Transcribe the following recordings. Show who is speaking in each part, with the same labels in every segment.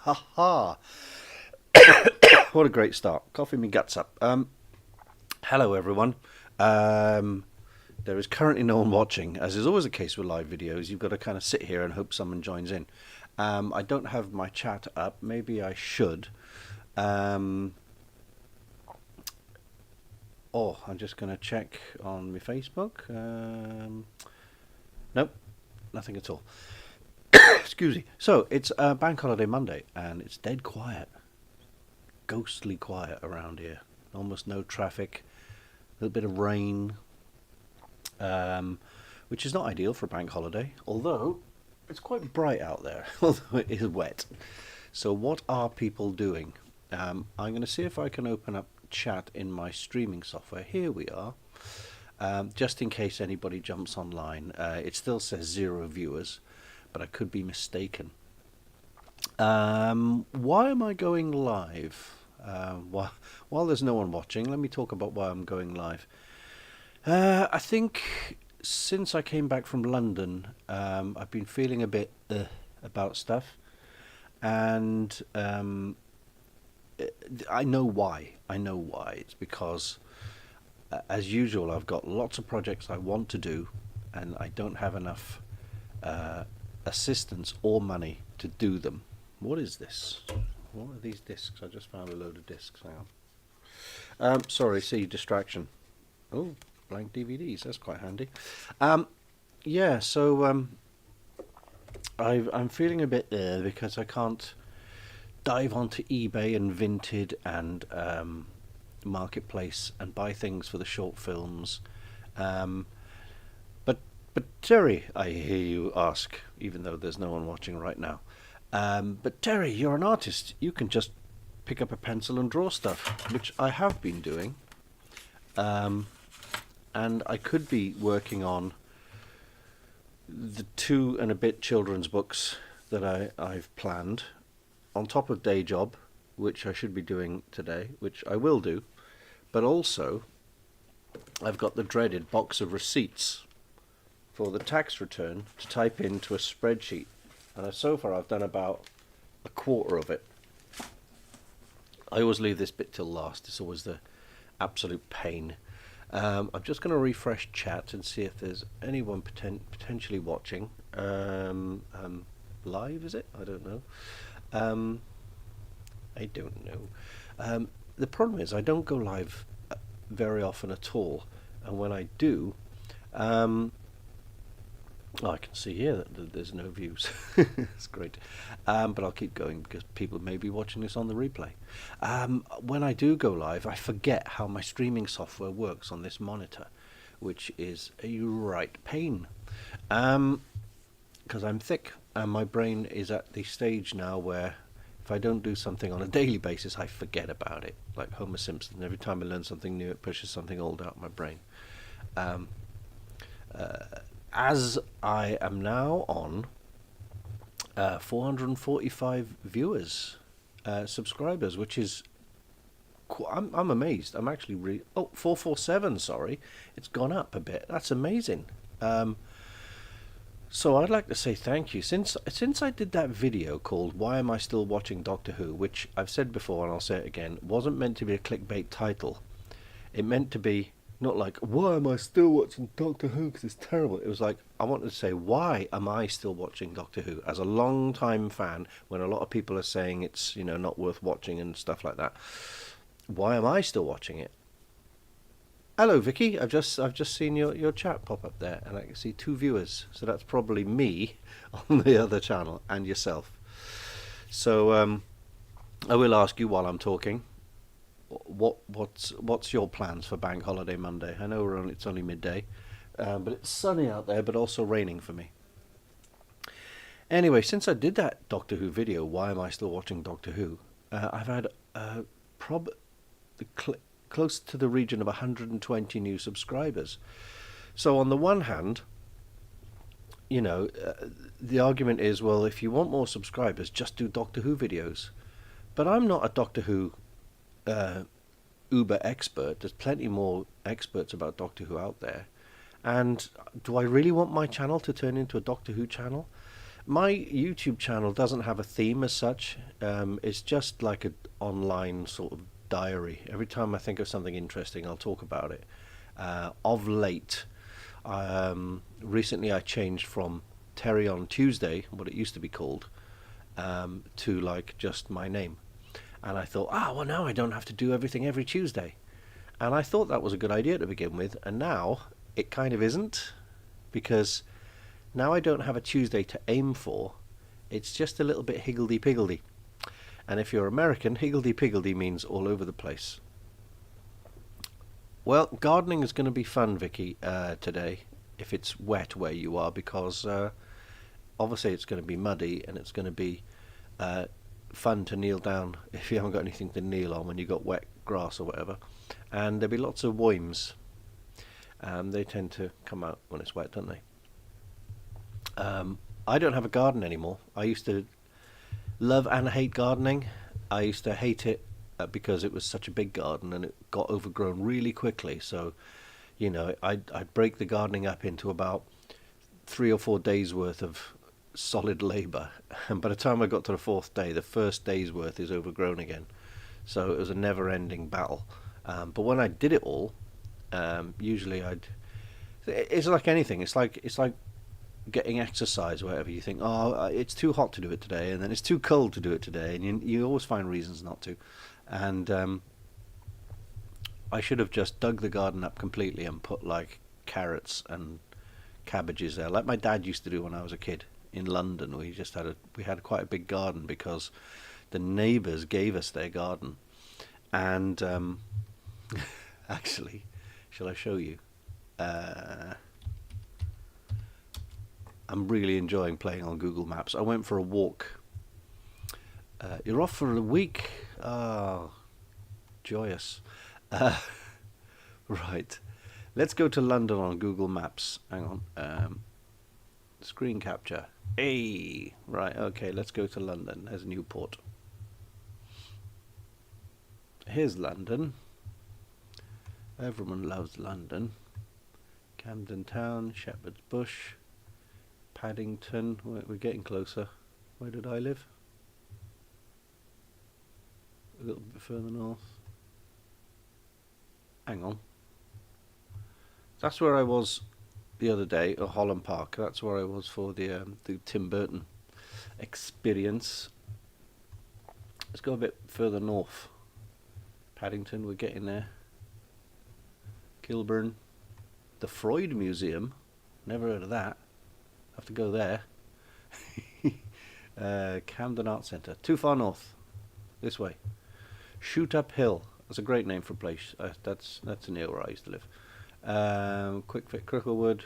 Speaker 1: Ha ha! What a great start. Coughing me guts up. Hello, everyone. Um, there is currently no one watching, as is always the case with live videos. You've got to kind of sit here and hope someone joins in. I don't have my chat up. Maybe I should. Um, I'm just going to check on my Facebook. Nope, nothing at all. Excuse me. So it's Bank Holiday Monday, and it's dead quiet, ghostly quiet around here. Almost no traffic. A little bit of rain, which is not ideal for a bank holiday. Although it's quite bright out there, although it is wet. So what are people doing? I'm going to see if I can open up chat in my streaming software. Here we are. Just in case anybody jumps online, it still says 0 viewers, but I could be mistaken. Why am I going live? While there's no one watching, let me talk about why I'm going live. I think since I came back from London, I've been feeling a bit about stuff, and I know why. I know why. It's because, as usual, I've got lots of projects I want to do, and I don't have enough assistance or money to do them. What is this? What are these discs? I just found a load of discs. Hang on. Sorry, see, distraction. Oh, blank DVDs. That's quite handy. Yeah, so I'm feeling a bit there because I can't dive onto eBay and Vinted and Marketplace and buy things for the short films. But Terry, I hear you ask, even though there's no one watching right now. But Terry, you're an artist. You can just pick up a pencil and draw stuff, which I have been doing. And I could be working on the 2 and a bit children's books that I've planned, on top of day job, which I should be doing today, which I will do. But also, I've got the dreaded box of receipts for the tax return to type into a spreadsheet. And so far I've done about a quarter of it. I always leave this bit till last. It's always the absolute pain. I'm just going to refresh chat and see if there's anyone potentially watching. Live, is it? I don't know. I don't know. The problem is I don't go live very often at all. And when I do, I can see here that there's no views. It's great. But I'll keep going because people may be watching this on the replay. When I do go live, I forget how my streaming software works on this monitor, which is a right pain. Because I'm thick and my brain is at the stage now where if I don't do something on a daily basis, I forget about it. Like Homer Simpson, every time I learn something new, it pushes something old out of my brain. As I am now on 445 viewers, subscribers, which is I'm amazed. I'm actually 447. Sorry, it's gone up a bit. That's amazing. So I'd like to say thank you. Since I did that video called "Why Am I Still Watching Doctor Who," which I've said before and I'll say it again, wasn't meant to be a clickbait title. It meant to be not like, why am I still watching Doctor Who because it's terrible. It was like, I wanted to say, why am I still watching Doctor Who? As a long-time fan, when a lot of people are saying it's, not worth watching and stuff like that, why am I still watching it? Hello, Vicky. I've just seen your chat pop up there, and I can see 2 viewers. So that's probably me on the other channel and yourself. So I will ask you while I'm talking, what's your plans for Bank Holiday Monday? I know it's only midday, but it's sunny out there, but also raining for me. Anyway, since I did that Doctor Who video, why am I still watching Doctor Who? I've had close to the region of 120 new subscribers. So on the one hand, the argument is, well, if you want more subscribers, just do Doctor Who videos. But I'm not a Doctor Who uber expert. There's plenty more experts about Doctor Who out there. And do I really want my channel to turn into a Doctor Who channel? My YouTube channel doesn't have a theme as such. It's just like an online sort of diary. Every time I think of something interesting, I'll talk about it. Of late, recently I changed from Terry on Tuesday, what it used to be called, to like just my name. And I thought, well, now I don't have to do everything every Tuesday. And I thought that was a good idea to begin with. And now it kind of isn't, because now I don't have a Tuesday to aim for. It's just a little bit higgledy-piggledy. And if you're American, higgledy-piggledy means all over the place. Well, gardening is going to be fun, Vicky, today, if it's wet where you are, because obviously it's going to be muddy, and it's going to be fun to kneel down if you haven't got anything to kneel on when you've got wet grass or whatever. And there'll be lots of worms. They tend to come out when it's wet, don't they? I don't have a garden anymore. I used to love and hate gardening. I used to hate it because it was such a big garden and it got overgrown really quickly. So, I'd break the gardening up into about 3 or 4 days worth of solid labour. And by the time I got to the fourth day, the first day's worth is overgrown again. So it was a never-ending battle. But when I did it all, usually it's like anything. It's like getting exercise or whatever. You think, it's too hot to do it today, and then it's too cold to do it today, and you always find reasons not to. And I should have just dug the garden up completely and put like carrots and cabbages there, like my dad used to do when I was a kid in London. We had quite a big garden because the neighbours gave us their garden. And actually, shall I show you? I'm really enjoying playing on Google Maps. I went for a walk. You're off for a week? Oh, joyous. Right. Let's go to London on Google Maps. Hang on. Screen capture. Hey! Right, okay, let's go to London. There's Newport. Here's London. Everyone loves London. Camden Town, Shepherd's Bush, Paddington. We're getting closer. Where did I live? A little bit further north. Hang on. That's where I was the other day, at Holland Park. That's where I was for the Tim Burton experience. Let's go a bit further north. Paddington, we're getting there. Kilburn. The Freud Museum. Never heard of that. Have to go there. Camden Art Centre. Too far north. This way. Shoot Up Hill. That's a great name for a place. That's near where I used to live. Quick Fit Cricklewood.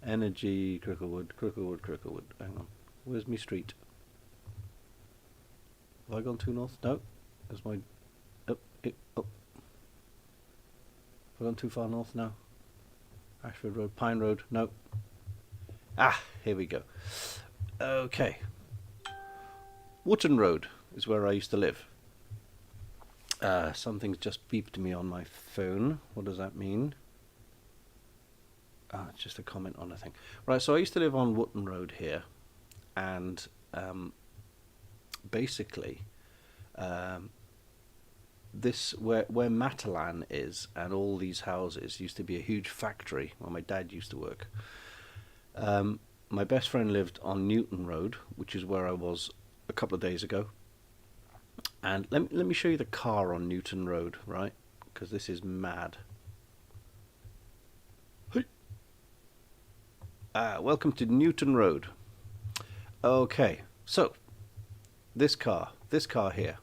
Speaker 1: Energy Cricklewood. Hang on. Where's me street? Have I gone too north? No. There's my... Oh. Have I gone too far north now? Ashford Road. Pine Road. No. Here we go. Okay. Wootton Road is where I used to live. Something's just beeped me on my phone. What does that mean? It's just a comment on a thing. Right, so I used to live on Wootton Road here, and basically, this where Matalan is, and all these houses used to be a huge factory where my dad used to work. My best friend lived on Newton Road, which is where I was a couple of days ago. And let me show you the car on Newton Road, right? Because this is mad. Hey. Welcome to Newton Road. Okay, so this car here.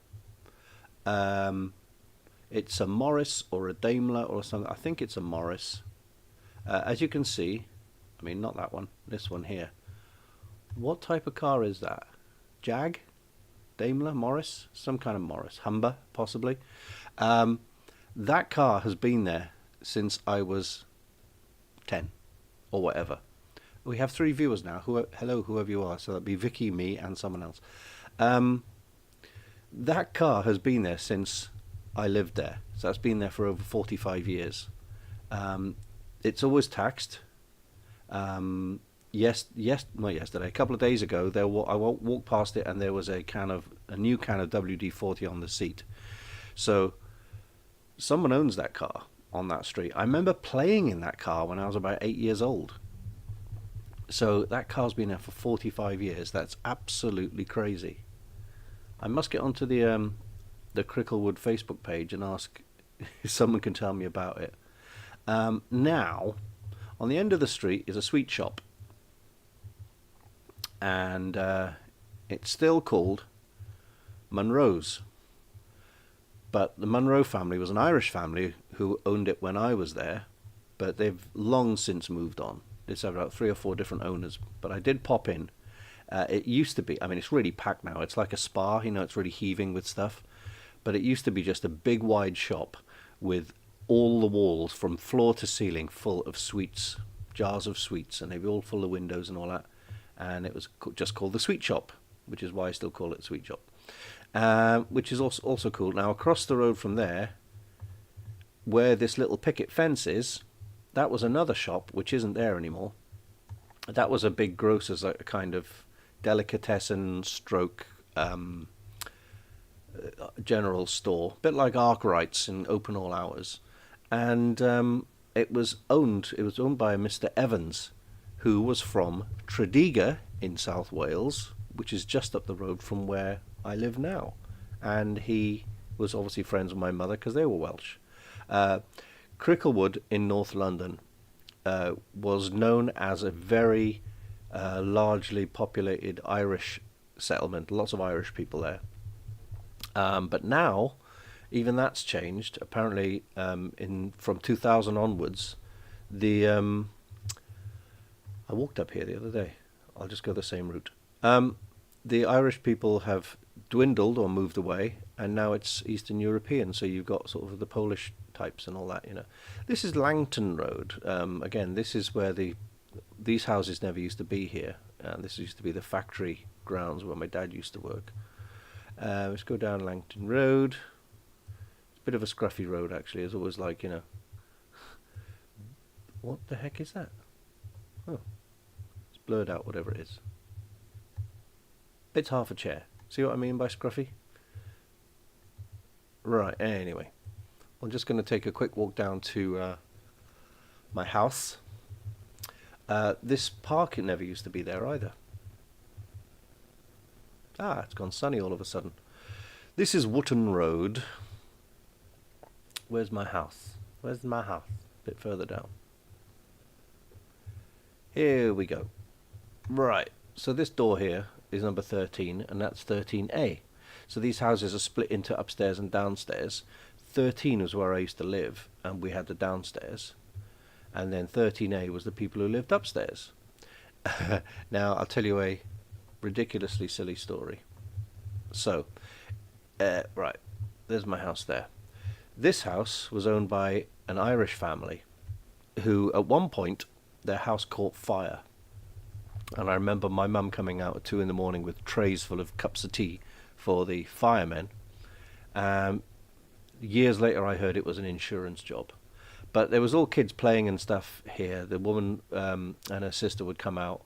Speaker 1: It's a Morris or a Daimler or something. I think it's a Morris. As you can see, I mean, not that one, this one here. What type of car is that? Jag? Daimler? Morris? Some kind of Morris. Humber, possibly. That car has been there since I was 10 or whatever. We have 3 viewers now. Hello, whoever you are. So that'd be Vicky, me, and someone else. That car has been there since I lived there. So that's been there for over 45 years. It's always taxed. Not yesterday. A couple of days ago, I walked past it, and there was a new can of WD-40 on the seat. So someone owns that car on that street. I remember playing in that car when I was about 8 years old. So that car's been there for 45 years. That's absolutely crazy. I must get onto the Cricklewood Facebook page and ask if someone can tell me about it. Now, on the end of the street is a sweet shop, and it's still called Munro's. But the Munro family was an Irish family who owned it when I was there, but they've long since moved on. It's about 3 or 4 different owners, but I did pop in. It used to be, I mean, it's really packed now. It's like a spa, it's really heaving with stuff. But it used to be just a big wide shop with all the walls from floor to ceiling full of sweets, jars of sweets, and they were all full of windows and all that. And it was just called the Sweet Shop, which is why I still call it Sweet Shop. Which is also cool. Now, across the road from there, where this little picket fence is, that was another shop, which isn't there anymore. That was a big grocer's, a kind of delicatessen stroke general store, a bit like Arkwright's and open all hours. And it was owned by Mr. Evans, who was from Tredegar in South Wales, which is just up the road from where I live now. And he was obviously friends with my mother because they were Welsh. Cricklewood in North London was known as a very largely populated Irish settlement, lots of Irish people there. But now, even that's changed. Apparently, from 2000 onwards, I walked up here the other day. I'll just go the same route. The Irish people have dwindled or moved away, and now it's Eastern European. So you've got sort of the Polish types and all that. This is Langton Road. Again, this is where these houses never used to be here. This used to be the factory grounds where my dad used to work. Let's go down Langton Road. It's a bit of a scruffy road, actually. It's always like, what the heck is that? Oh, it's blurred out, whatever it is. It's half a chair. See what I mean by scruffy? Right, anyway. I'm just going to take a quick walk down to my house. This park, it never used to be there either. It's gone sunny all of a sudden. This is Wootton Road. Where's my house? Where's my house? A bit further down. Here we go. Right, so this door here is number 13, and that's 13A. So these houses are split into upstairs and downstairs. 13 was where I used to live, and we had the downstairs. And then 13A was the people who lived upstairs. Now, I'll tell you a ridiculously silly story. So, right, there's my house there. This house was owned by an Irish family who, at one point, their house caught fire. And I remember my mum coming out at 2 a.m. with trays full of cups of tea for the firemen. Years later, I heard it was an insurance job. But there was all kids playing and stuff here. The woman and her sister would come out.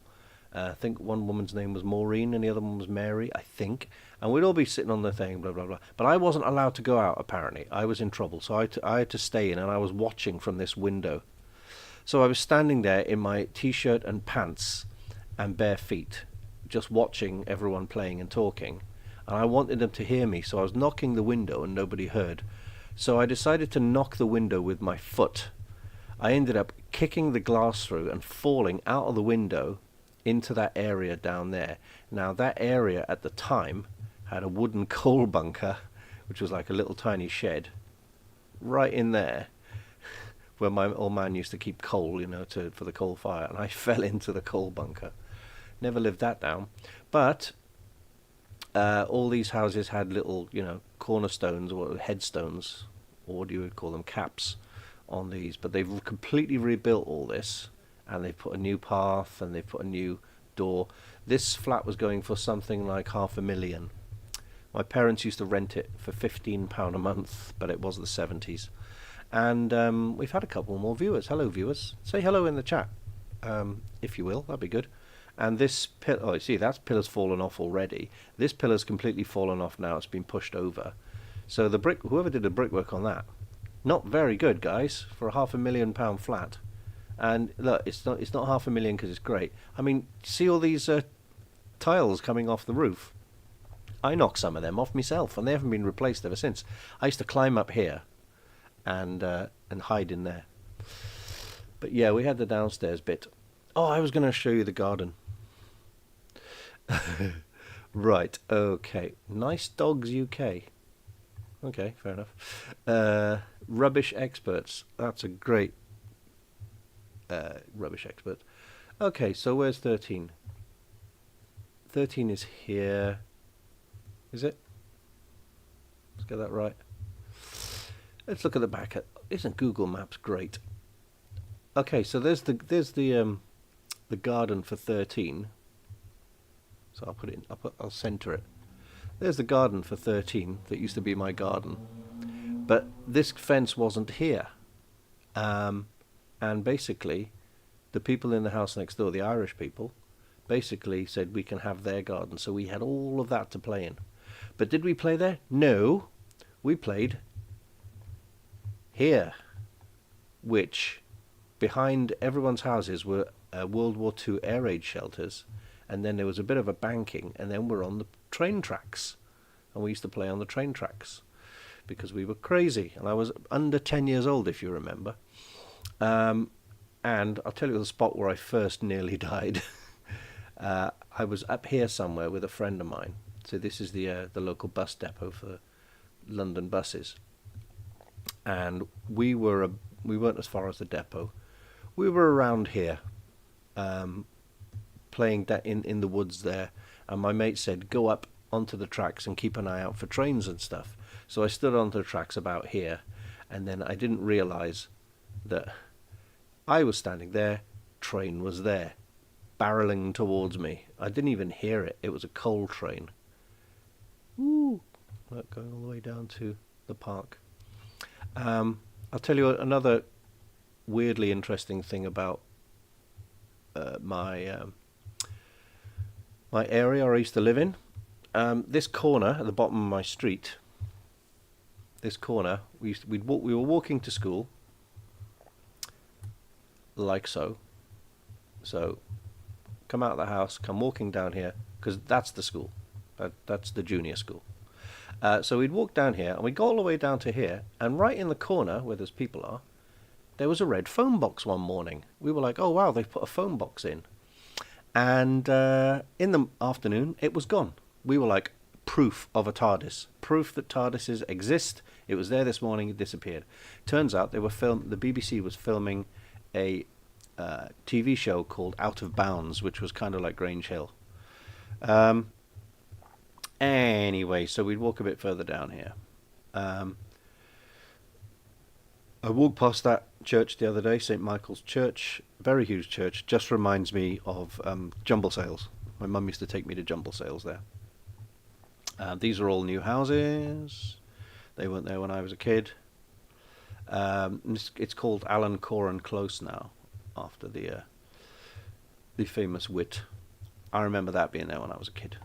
Speaker 1: I think one woman's name was Maureen and the other one was Mary, I think. And we'd all be sitting on the thing, blah, blah, blah. But I wasn't allowed to go out, apparently. I was in trouble. So I had to stay in, and I was watching from this window. So I was standing there in my T-shirt and pants and bare feet, just watching everyone playing and talking. And I wanted them to hear me, so I was knocking the window and nobody heard. So I decided to knock the window with my foot. I ended up kicking the glass through and falling out of the window into that area down there. Now, that area at the time had a wooden coal bunker, which was like a little tiny shed, right in there, where my old man used to keep coal, for the coal fire. And I fell into the coal bunker. Never lived that down. But all these houses had little, cornerstones or headstones, or what you would call them, caps on these. But they've completely rebuilt all this, and they've put a new path, and they've put a new door. This flat was going for something like £500,000. My parents used to rent it for £15 a month, but it was the 70s. And we've had a couple more viewers. Hello, viewers. Say hello in the chat. if you will. That'd be good. And this pillar, oh, you see, that pillar's fallen off already. This pillar's completely fallen off now. It's been pushed over. So the brick, whoever did the brickwork on that, not very good, guys, for a £500,000 flat. And look, it's not £500,000 because it's great. I mean, see all these tiles coming off the roof? I knocked some of them off myself, and they haven't been replaced ever since. I used to climb up here and hide in there. But yeah, we had the downstairs bit. Oh, I was going to show you the garden. Right, okay. Nice Dogs UK. Okay, fair enough. Rubbish experts. That's a great rubbish expert. Okay, so where's 13? 13 is here. Is it? Let's get that right. Let's look at the back. Isn't Google Maps great? Okay, so there's the garden for 13. So I'll put it in. I'll center it. There's the garden for 13 that used to be my garden, but this fence wasn't here. And basically, the people in the house next door, the Irish people, basically said we can have their garden. So we had all of that to play in. But did we play there? No, we played here, which behind everyone's houses were World War II air raid shelters, and then there was a bit of a banking, and then we're on the train tracks, and we used to play on the train tracks because we were crazy, and I was under 10 years old, if you remember. And I'll tell you the spot where I first nearly died. I was up here somewhere with a friend of mine. So this is the local bus depot for London buses, and we weren't as far as the depot. We were around here, playing that in the woods there, and my mate said go up onto the tracks and keep an eye out for trains and stuff. So I stood onto the tracks about here, and then I didn't realise that I was standing there, train was there, barreling towards me. I didn't even hear it. It was a coal train. Ooh, look, going all the way down to the park. I'll tell you another weirdly interesting thing about my area I used to live in. This corner at the bottom of my street. This corner, we were walking to school, like so. So, come out of the house, come walking down here, because that's the school. That's the junior school. So we'd walk down here, and we'd go all the way down to here, and right in the corner where those people are, there was a red phone box one morning. We were like, oh wow, they've put a phone box in. And in the afternoon, it was gone. We were like, proof of a TARDIS. Proof that TARDISes exist. It was there this morning, it disappeared. Turns out the BBC was filming a TV show called Out of Bounds, which was kind of like Grange Hill. Anyway, so we'd walk a bit further down here. I walked past that church the other day, St. Michael's Church, very huge church, just reminds me of jumble sales. My mum used to take me to jumble sales there. These are all new houses. They weren't there when I was a kid. It's called Alan Coran Close now, after the famous wit. I remember that being there when I was a kid.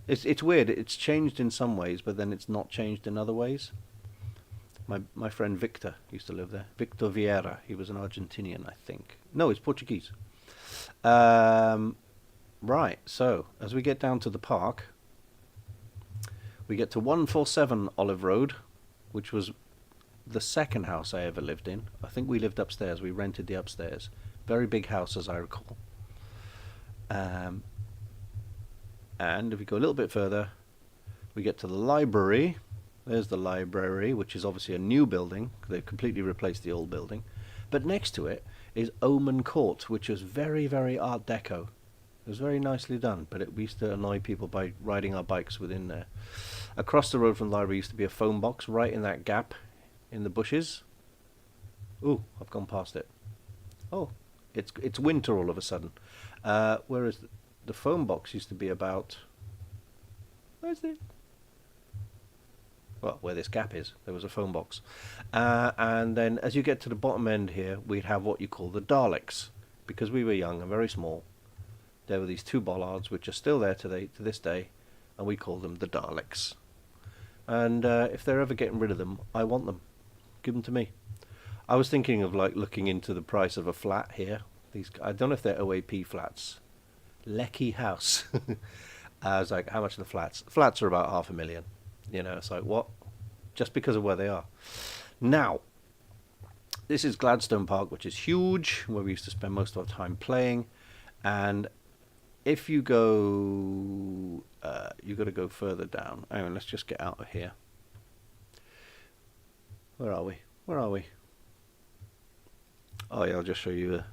Speaker 1: It's weird. It's changed in some ways, but then it's not changed in other ways. My friend Victor used to live there. Victor Vieira. He was an Argentinian, I think. No, he's Portuguese. Right, so as we get down to the park, we get to 147 Olive Road, which was the second house I ever lived in. I think we lived upstairs. We rented the upstairs. Very big house, as I recall. And if we go a little bit further, we get to the library. There's the library, which is obviously a new building. They've completely replaced the old building. But next to it is Oman Court, which was very, very Art Deco. It was very nicely done, but we used to annoy people by riding our bikes within there. Across the road from the library used to be a phone box right in that gap in the bushes. Ooh, I've gone past it. Oh, it's winter all of a sudden. Whereas the phone box used to be about... Where's it? Well, where this gap is, there was a phone box. And then as you get to the bottom end here, we'd have what you call the Daleks. because we were young and very small, there were these two bollards which are still there to this day, and we call them the Daleks. And if they're ever getting rid of them, I want them. Give them to me. I was thinking of like looking into the price of a flat here. I don't know if they're OAP flats. Lecky House. I was like, how much are the flats? Flats are about 500,000. You know, it's like, what? Just because of where they are. Now, this is Gladstone Park, which is huge, where we used to spend most of our time playing. And if you go, you've got to go further down. Hang on, let's just get out of here. Where are we? Where are we? Oh yeah, I'll just show you a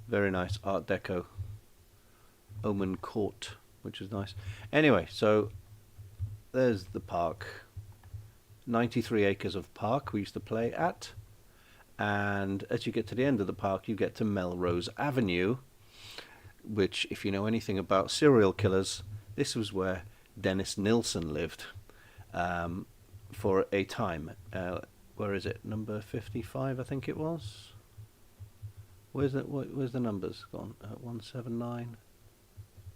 Speaker 1: very nice Art Deco Omen Court, which is nice. Anyway, so there's the park. 93 acres of park we used to play at. And as you get to the end of the park, you get to Melrose Avenue, which, if you know anything about serial killers, this was where Dennis Nilsen lived for a time. Where is it? Number 55, I think it was. Where's the numbers gone? 179,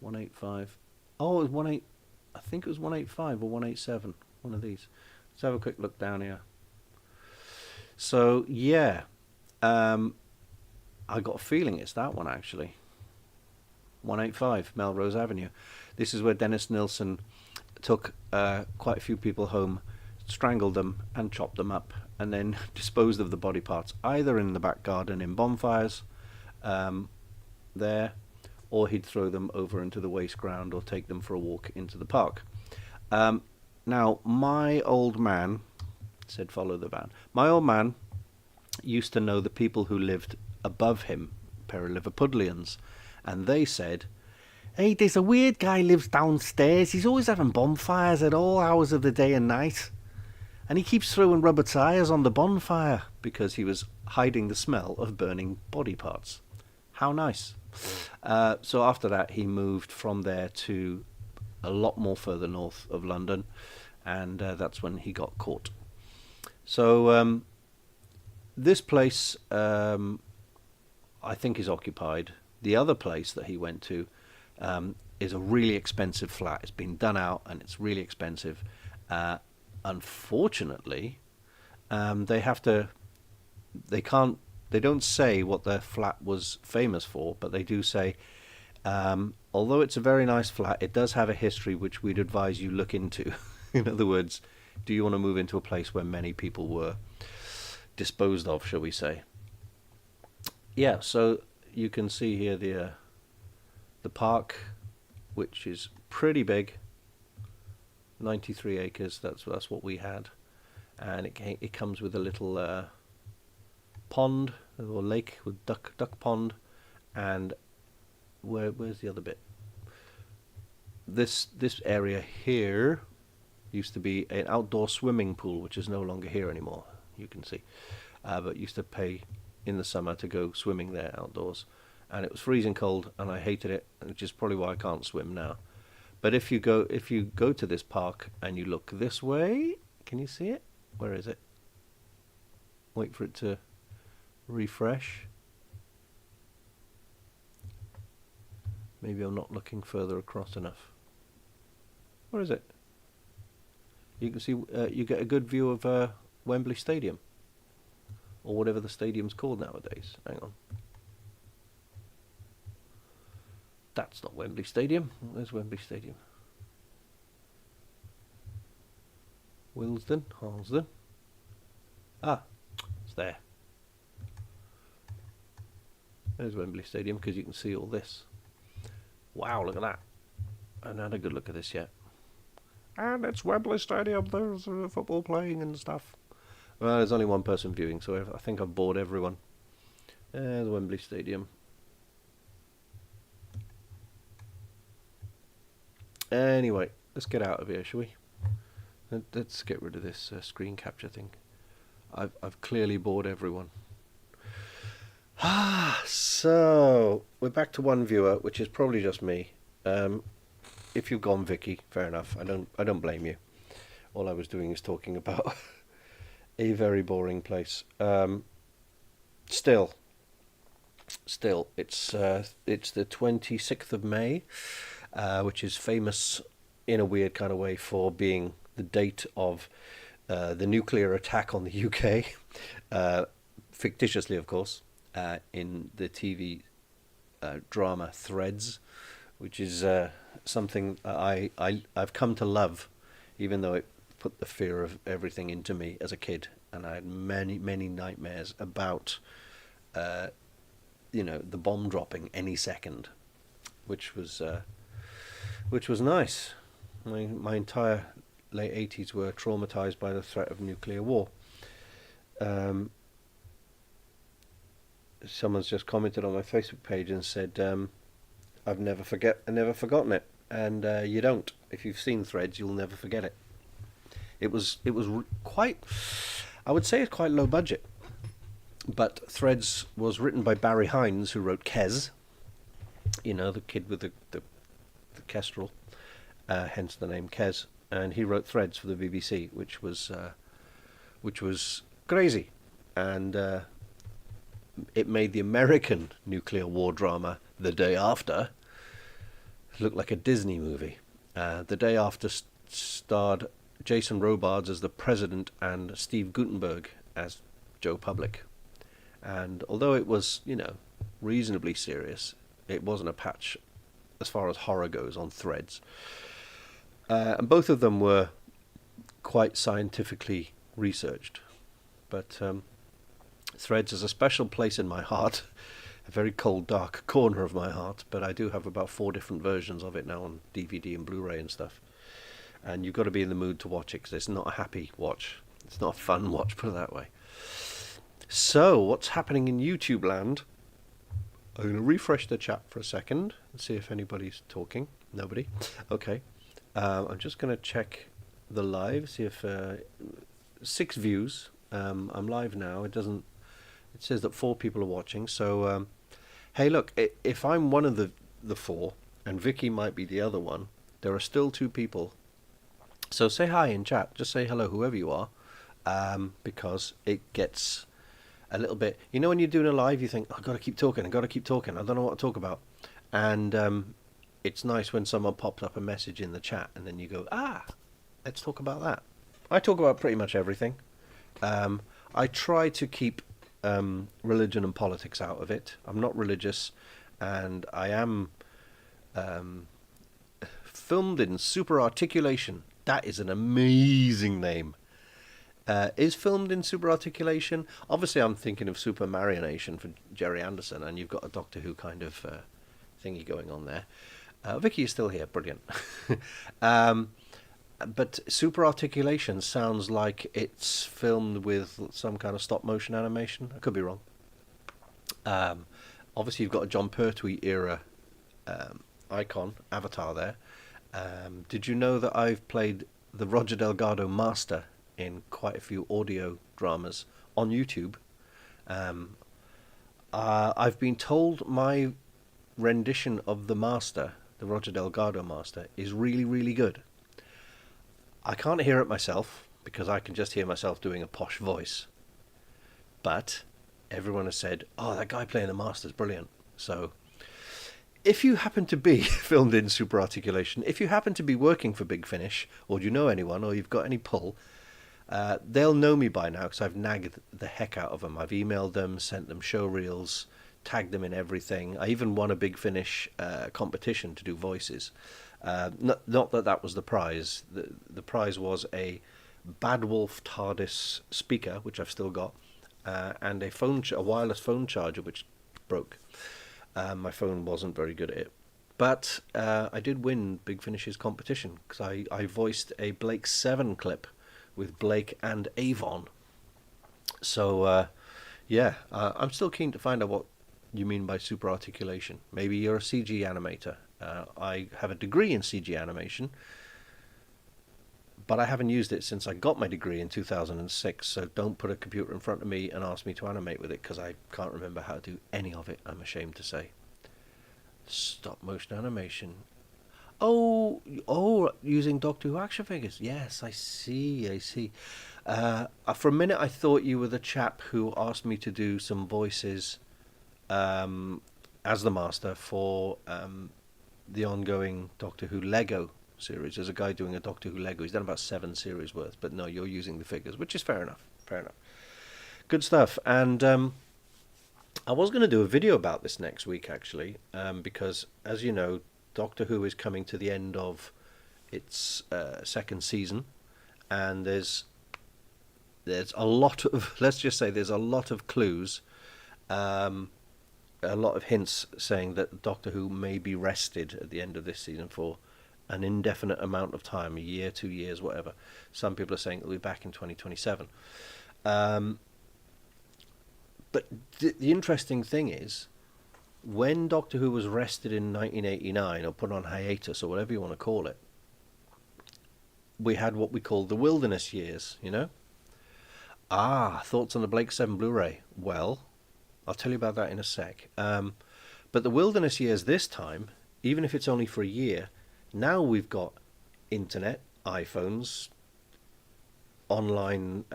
Speaker 1: 185. Oh, it was 18. I think it was 185 or 187. One of these. Let's have a quick look down here. So yeah, I got a feeling it's that one actually. 185 Melrose Avenue. This is where Dennis Nilsen took quite a few people home, strangled them and chopped them up, and then disposed of the body parts either in the back garden in bonfires there, or he'd throw them over into the waste ground or take them for a walk into the park. Now, my old man said, follow the van. My old man used to know the people who lived above him, a pair of Liverpudlians, and they said, hey, there's a weird guy lives downstairs. He's always having bonfires at all hours of the day and night. And he keeps throwing rubber tyres on the bonfire because he was hiding the smell of burning body parts. How nice. So after that, he moved from there to a lot more further north of London, and that's when he got caught. So this place, I think, is occupied. The other place that he went to is a really expensive flat. It's been done out, and it's really expensive. Unfortunately, they don't say what their flat was famous for, but they do say, although it's a very nice flat, it does have a history which we'd advise you look into. In other words, do you want to move into a place where many people were disposed of, shall we say? Yeah, so you can see here the park, which is pretty big. 93 acres, that's what we had. And it comes with a little pond, a little lake with duck pond, and where's the other bit? This area here used to be an outdoor swimming pool, which is no longer here anymore, you can see. But used to pay in the summer to go swimming there outdoors, and it was freezing cold, and I hated it, which is probably why I can't swim now. But if you go to this park and you look this way, can you see it? Where is it? Wait for it to refresh. Maybe I'm not looking further across enough. Where is it? You can see, you get a good view of Wembley Stadium, or whatever the stadium's called nowadays. Hang on. That's not Wembley Stadium. Where's Wembley Stadium? Willesden, Harlesden. Ah, it's there. There's Wembley Stadium, because you can see all this. Wow, look at that. I haven't had a good look at this yet. And it's Wembley Stadium, there's football playing and stuff. Well, there's only one person viewing, so I think I've bored everyone. There's Wembley Stadium. Anyway, let's get out of here, shall we? Let's get rid of this screen capture thing. I've clearly bored everyone. So we're back to one viewer, which is probably just me. If you've gone Vicky, fair enough. I don't blame you. All I was doing is talking about a very boring place. Still, still. It's the 26th of May, which is famous in a weird kind of way for being the date of the nuclear attack on the UK, fictitiously, of course, in the TV drama Threads, which is something I've come to love, even though it put the fear of everything into me as a kid, and I had many nightmares about the bomb dropping any second, which was nice. My entire late 80s were traumatized by the threat of nuclear war. Someone's just commented on my Facebook page and said, I've never forgotten it, and you don't. If you've seen Threads, you'll never forget it. It was quite, I would say it's quite low budget, but Threads was written by Barry Hines, who wrote Kes, the kid with the kestrel, hence the name Kes, and he wrote Threads for the BBC, which was crazy, and it made the American nuclear war drama The Day After look like a Disney movie. The Day After starred Jason Robards as the president and Steve Gutenberg as Joe Public. And although it was, reasonably serious, it wasn't a patch as far as horror goes on Threads. And both of them were quite scientifically researched. But Threads is a special place in my heart, a very cold, dark corner of my heart, but I do have about 4 different versions of it now on DVD and Blu-ray and stuff. And you've got to be in the mood to watch it, because it's not a happy watch. It's not a fun watch, put it that way. So, what's happening in YouTube land? I'm going to refresh the chat for a second and see if anybody's talking. Nobody? Okay. I'm just going to check the live, see if 6 views. I'm live now. It says that 4 people are watching. So, hey, look, if I'm one of the 4 and Vicky might be the other one, there are still 2 people. So say hi in chat. Just say hello, whoever you are, because it gets a little bit. When you're doing a live, you think, I've got to keep talking. I don't know what to talk about. And it's nice when someone pops up a message in the chat and then you go, let's talk about that. I talk about pretty much everything. I try to keep religion and politics out of it. I'm not religious, and I am filmed in Super Articulation. That is an amazing name. Is filmed in Super Articulation. Obviously, I'm thinking of Super Marionation for Jerry Anderson, and you've got a Doctor Who kind of thingy going on there. Vicky is still here. Brilliant. But Super Articulation sounds like it's filmed with some kind of stop motion animation. I could be wrong. Obviously, you've got a John Pertwee era icon, avatar there. Did you know that I've played the Roger Delgado Master in quite a few audio dramas on YouTube? I've been told my rendition of the Master, the Roger Delgado Master, is really, really good. I can't hear it myself because I can just hear myself doing a posh voice. But everyone has said, that guy playing the Master is brilliant. So if you happen to be filmed in Super Articulation, if you happen to be working for Big Finish, or do you know anyone, or you've got any pull, they'll know me by now because I've nagged the heck out of them. I've emailed them, sent them show reels, tagged them in everything. I even won a Big Finish competition to do voices. Not that was the prize. The prize was a Bad Wolf TARDIS speaker, which I've still got, and a wireless phone charger, which broke. My phone wasn't very good at it. But I did win Big Finish's competition because I voiced a Blake 7 clip with Blake and Avon. So, I'm still keen to find out what you mean by super articulation. Maybe you're a CG animator. I have a degree in CG animation, but I haven't used it since I got my degree in 2006, so don't put a computer in front of me and ask me to animate with it, because I can't remember how to do any of it, I'm ashamed to say. Stop motion animation. Oh, using Doctor Who action figures. Yes, I see. For a minute I thought you were the chap who asked me to do some voices as the master for the ongoing Doctor Who Lego series. There's a guy doing a Doctor Who Lego. He's done about 7 series worth, but no, you're using the figures, which is fair enough. Fair enough. Good stuff. And I was going to do a video about this next week, actually, because, as you know, Doctor Who is coming to the end of its second season, and there's a lot of, let's just say, there's a lot of clues, a lot of hints saying that Doctor Who may be rested at the end of this season for an indefinite amount of time, a year, 2 years, whatever. Some people are saying it'll be back in 2027. But the interesting thing is, when Doctor Who was rested in 1989, or put on hiatus, or whatever you want to call it, we had what we call the wilderness years, you know? Thoughts on the Blake 7 Blu-ray? Well, I'll tell you about that in a sec. But the wilderness years this time, even if it's only for a year, now we've got internet, iPhones, online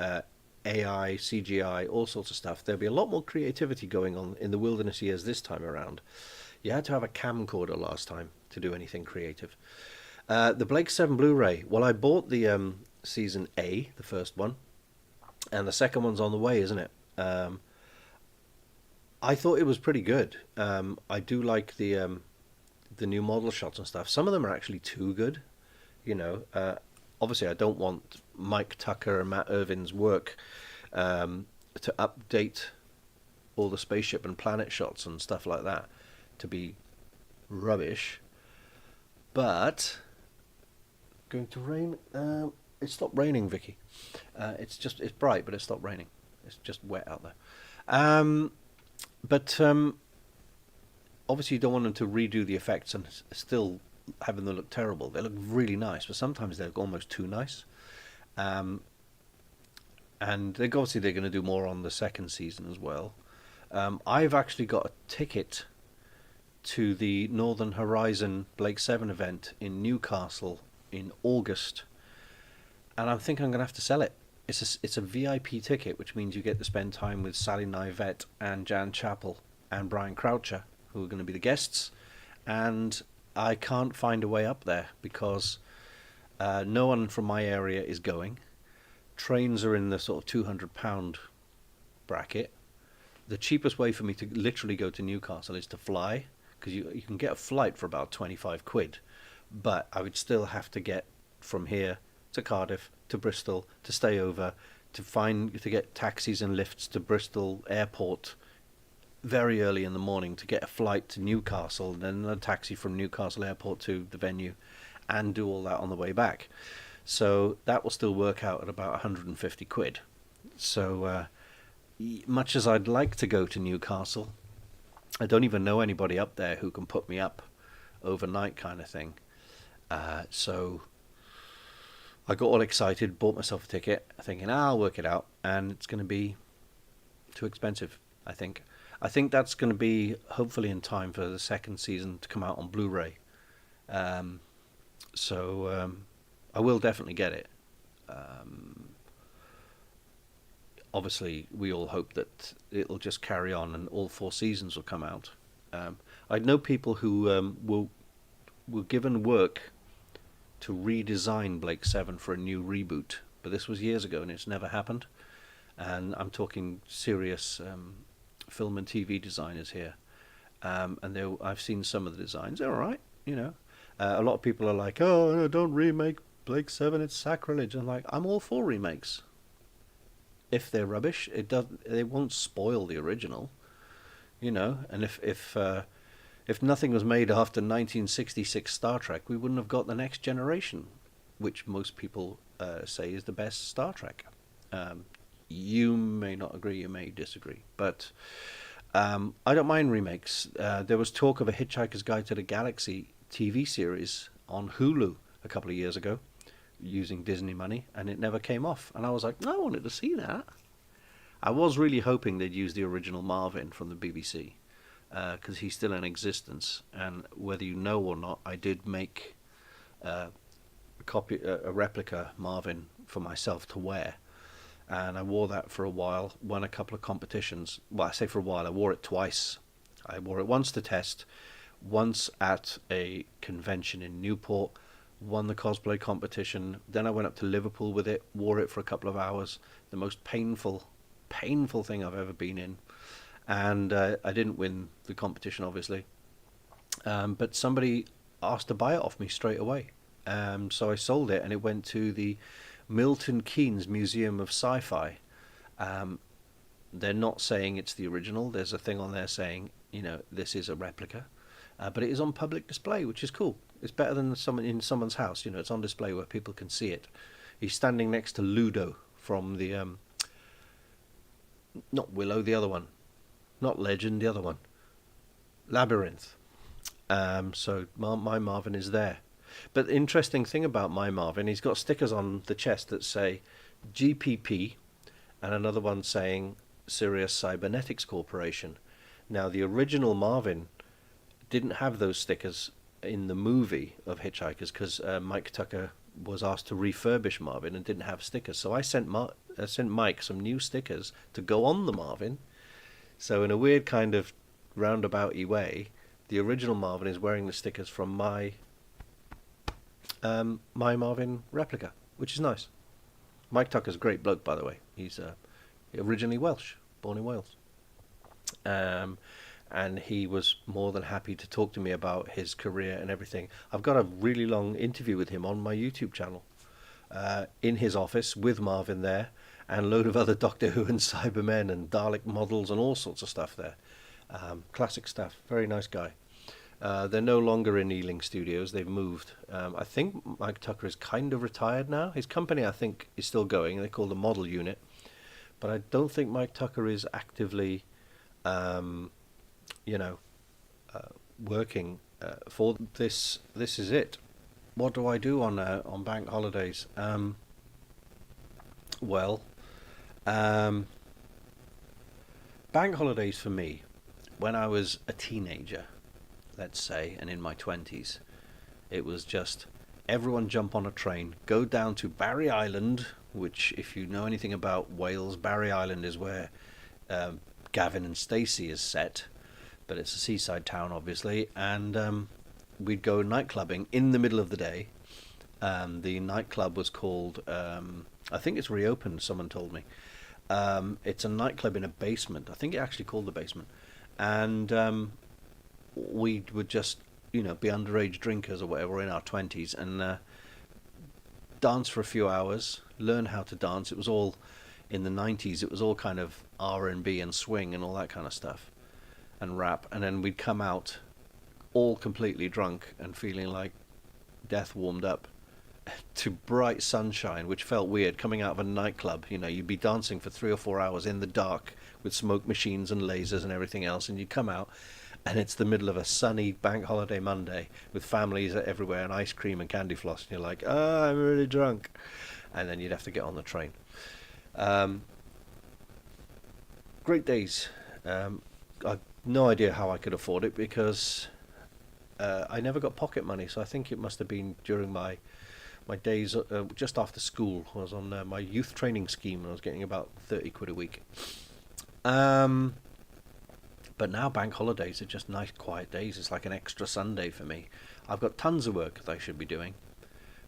Speaker 1: AI, CGI, all sorts of stuff. There'll be a lot more creativity going on in the wilderness years this time around. You had to have a camcorder last time to do anything creative. The Blake 7 Blu-ray. Well, I bought the season A, the first one, and the second one's on the way, isn't it? I thought it was pretty good. I do like the new model shots and stuff. Some of them are actually too good. You know, obviously I don't want Mike Tucker and Matt Irvin's work to update all the spaceship and planet shots and stuff like that to be rubbish. But going to rain. It stopped raining, Vicky. It's bright, but it stopped raining. It's just wet out there. But obviously you don't want them to redo the effects and still having them look terrible. They look really nice, but sometimes they look almost too nice. And obviously they're going to do more on the second season as well. I've actually got a ticket to the Northern Horizon Blake 7 event in Newcastle in August, and I think I'm going to have to sell it. It's a VIP ticket, which means you get to spend time with Sally Nivette and Jan Chappell and Brian Croucher, who are going to be the guests. And I can't find a way up there because no one from my area is going. Trains are in the sort of £200 bracket. The cheapest way for me to literally go to Newcastle is to fly, because you can get a flight for about 25 quid. But I would still have to get from here to Cardiff, to Bristol, to stay over, to get taxis and lifts to Bristol Airport very early in the morning to get a flight to Newcastle, then a taxi from Newcastle Airport to the venue, and do all that on the way back. So that will still work out at about 150 quid. So much as I'd like to go to Newcastle, I don't even know anybody up there who can put me up overnight kind of thing. So I got all excited, bought myself a ticket, thinking, I'll work it out, and it's going to be too expensive, I think. I think that's going to be hopefully in time for the second season to come out on Blu-ray. So I will definitely get it. Obviously, we all hope that it'll just carry on and all 4 seasons will come out. I know people who were given work to redesign Blake 7 for a new reboot, but this was years ago and it's never happened. And I'm talking serious film and TV designers here, and I've seen some of the designs. They're all right, you know. A lot of people are like, "Oh, no, don't remake Blake 7; it's sacrilege." I'm like, I'm all for remakes. If they're rubbish, they won't spoil the original, you know. And if nothing was made after 1966 Star Trek, we wouldn't have got The Next Generation, which most people say is the best Star Trek. You may not agree, you may disagree, but I don't mind remakes. There was talk of a Hitchhiker's Guide to the Galaxy TV series on Hulu a couple of years ago, using Disney money, and it never came off. And I was like, no, I wanted to see that. I was really hoping they'd use the original Marvin from the BBC, because he's still in existence. And whether you know or not, I did make a replica Marvin for myself to wear. And I wore that for a while, won a couple of competitions. Well, I say for a while, I wore it twice. I wore it once to test, once at a convention in Newport, won the cosplay competition. Then I went up to Liverpool with it, wore it for a couple of hours. The most painful thing I've ever been in. And I didn't win the competition, obviously. But somebody asked to buy it off me straight away. So I sold it, and it went to the Milton Keynes Museum of Sci-Fi. Um, they're not saying it's the original. There's a thing on there saying, this is a replica. But it is on public display, which is cool. It's better than someone in someone's house. It's on display where people can see it. He's standing next to Ludo from the not Willow, the other one, not Legend, the other one, Labyrinth. So my Marvin is there. But the interesting thing about my Marvin, he's got stickers on the chest that say GPP, and another one saying Sirius Cybernetics Corporation. Now, the original Marvin didn't have those stickers in the movie of Hitchhikers because Mike Tucker was asked to refurbish Marvin and didn't have stickers. So I sent Mike some new stickers to go on the Marvin. So in a weird kind of roundabout-y way, the original Marvin is wearing the stickers from my Marvin replica, which is nice. Mike Tucker's a great bloke, by the way. He's originally Welsh, born in Wales. And he was more than happy to talk to me about his career and everything. I've got a really long interview with him on my YouTube channel, in his office with Marvin there, and a load of other Doctor Who and Cybermen and Dalek models and all sorts of stuff there. Classic stuff. Very nice guy. They're no longer in Ealing Studios. They've moved. I think Mike Tucker is kind of retired now. His company, I think, is still going. They call the Model Unit. But I don't think Mike Tucker is actively working for this. This is it. What do I do on bank holidays? Bank holidays for me, when I was a teenager, let's say, and in my 20s, it was just everyone jump on a train, go down to Barry Island, which, if you know anything about Wales, Barry Island is where Gavin and Stacey is set, but it's a seaside town, obviously, and we'd go nightclubbing in the middle of the day. The nightclub was called, I think it's reopened, someone told me. It's a nightclub in a basement. I think it actually called the basement. And we would just, be underage drinkers or whatever in our 20s and dance for a few hours, learn how to dance. It was all in the 90s. It was all kind of R&B and swing and all that kind of stuff and rap. And then we'd come out all completely drunk and feeling like death warmed up to bright sunshine, which felt weird coming out of a nightclub. You'd be dancing for 3 or 4 hours in the dark with smoke machines and lasers and everything else, and you'd come out and it's the middle of a sunny bank holiday Monday with families everywhere and ice cream and candy floss, and you're like, I'm really drunk, and then you'd have to get on the train. Great days. I've no idea how I could afford it because I never got pocket money, so I think it must have been during my days just after school. I was on my youth training scheme and I was getting about 30 quid a week. But now bank holidays are just nice quiet days. It's like an extra Sunday for me. I've got tons of work that I should be doing,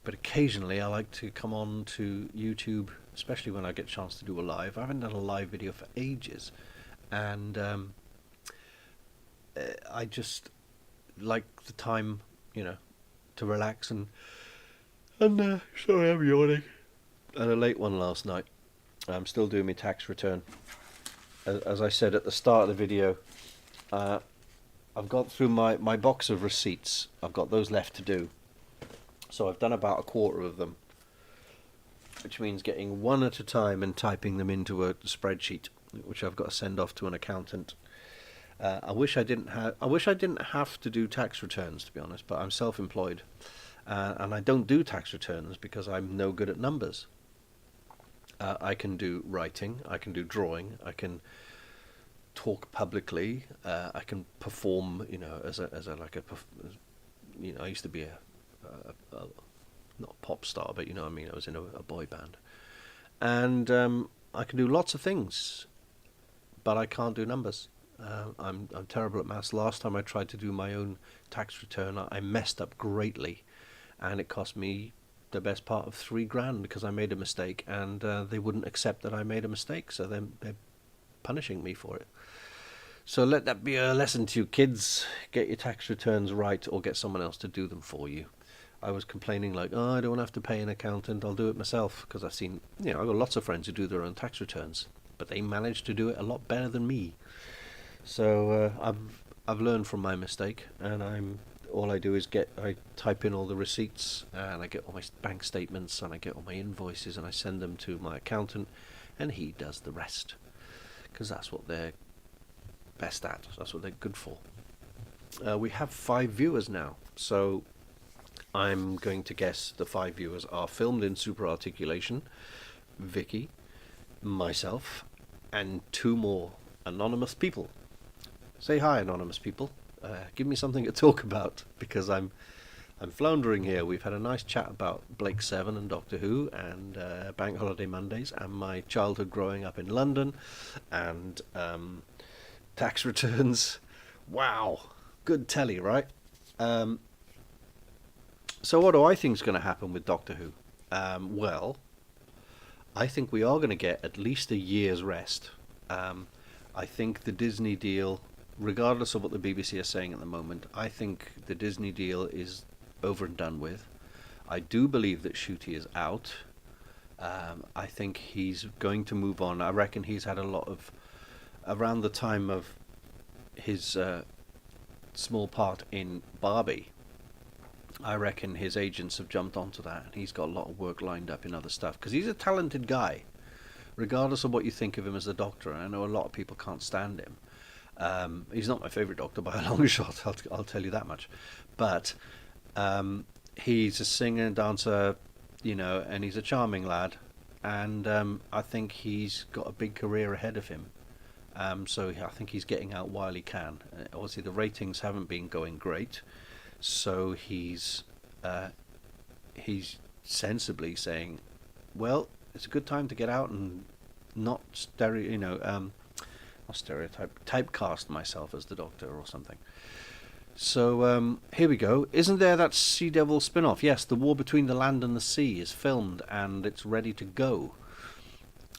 Speaker 1: but occasionally I like to come on to YouTube, especially when I get a chance to do a live. I haven't done a live video for ages, and I just like the time, to relax and sorry, I'm yawning. I had a late one last night. I'm still doing my tax return. As I said at the start of the video, I've got through my box of receipts. I've got those left to do. So I've done about a quarter of them, which means getting one at a time and typing them into a spreadsheet, which I've got to send off to an accountant. I wish I didn't have to do tax returns, to be honest, but I'm self-employed. And I don't do tax returns because I'm no good at numbers. I can do writing, I can do drawing, I can talk publicly, I can perform, as a I used to be a not a pop star, but I was in a boy band, and I can do lots of things, but I can't do numbers. I'm terrible at maths. Last time I tried to do my own tax return, I messed up greatly, and it cost me the best part of 3 grand because I made a mistake, and they wouldn't accept that I made a mistake, so they're punishing me for it. So let that be a lesson to you, kids. Get your tax returns right, or get someone else to do them for you. I was complaining like, oh, I don't have to pay an accountant. I'll do it myself because I've seen, I've got lots of friends who do their own tax returns, but they manage to do it a lot better than me. So I've learned from my mistake, and all I do is I type in all the receipts, and I get all my bank statements, and I get all my invoices, and I send them to my accountant, and he does the rest because that's what they're best at. That's what they're good for. We have 5 viewers now, so I'm going to guess the 5 viewers are filmed in super articulation: Vicky, myself, and 2 more anonymous people. Say hi, anonymous people. Give me something to talk about because I'm floundering here. We've had a nice chat about Blake Seven and Doctor Who and Bank Holiday Mondays and my childhood growing up in London and tax returns. Wow, good telly, right? So what do I think is going to happen with Doctor Who? Well, I think we are going to get at least a year's rest. I think the Disney deal, regardless of what the BBC are saying at the moment, I think the Disney deal is over and done with. I do believe that Ncuti is out. I think he's going to move on. I reckon he's had a lot of, around the time of his small part in Barbie, I reckon his agents have jumped onto that, and he's got a lot of work lined up in other stuff because he's a talented guy, regardless of what you think of him as a Doctor. I know a lot of people can't stand him. He's not my favourite Doctor by a long shot, I'll tell you that much. But he's a singer and dancer, and he's a charming lad. And I think he's got a big career ahead of him. So I think he's getting out while he can. Obviously, the ratings haven't been going great. So he's sensibly saying, well, it's a good time to get out and not typecast myself as the Doctor or something. So here we go. Isn't there that Sea Devil spin-off? Yes, The War Between the Land and the Sea is filmed and it's ready to go.